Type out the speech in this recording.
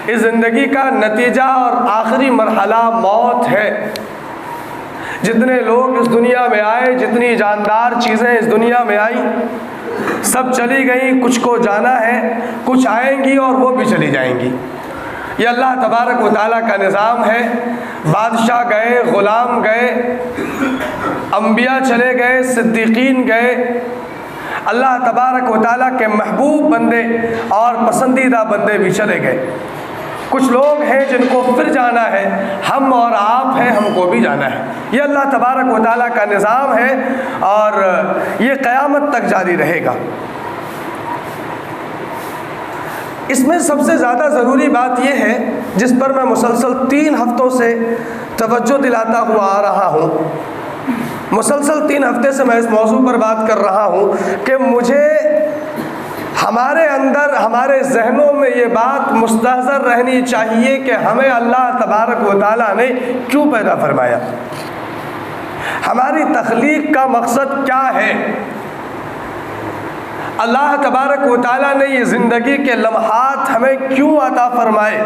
اس زندگی کا نتیجہ اور آخری مرحلہ موت ہے۔ جتنے لوگ اس دنیا میں آئے، جتنی جاندار چیزیں اس دنیا میں آئیں، سب چلی گئیں، کچھ کو جانا ہے، کچھ آئیں گی اور وہ بھی چلی جائیں گی۔ یہ اللہ تبارک و تعالیٰ کا نظام ہے۔ بادشاہ گئے، غلام گئے، انبیاء چلے گئے، صدیقین گئے، اللہ تبارک و تعالیٰ کے محبوب بندے اور پسندیدہ بندے بھی چلے گئے۔ کچھ لوگ ہیں جن کو پھر جانا ہے، ہم اور آپ ہیں، ہم کو بھی جانا ہے۔ یہ اللہ تبارک و تعالیٰ کا نظام ہے اور یہ قیامت تک جاری رہے گا۔ اس میں سب سے زیادہ ضروری بات یہ ہے، جس پر میں مسلسل 3 ہفتوں سے توجہ دلاتا ہوا آ رہا ہوں، مسلسل 3 ہفتے سے میں اس موضوع پر بات کر رہا ہوں کہ مجھے ہمارے اندر، ہمارے ذہنوں میں یہ بات مستحضر رہنی چاہیے کہ ہمیں اللہ تبارک و تعالیٰ نے کیوں پیدا فرمایا، ہماری تخلیق کا مقصد کیا ہے، اللہ تبارک و تعالیٰ نے یہ زندگی کے لمحات ہمیں کیوں عطا فرمائے۔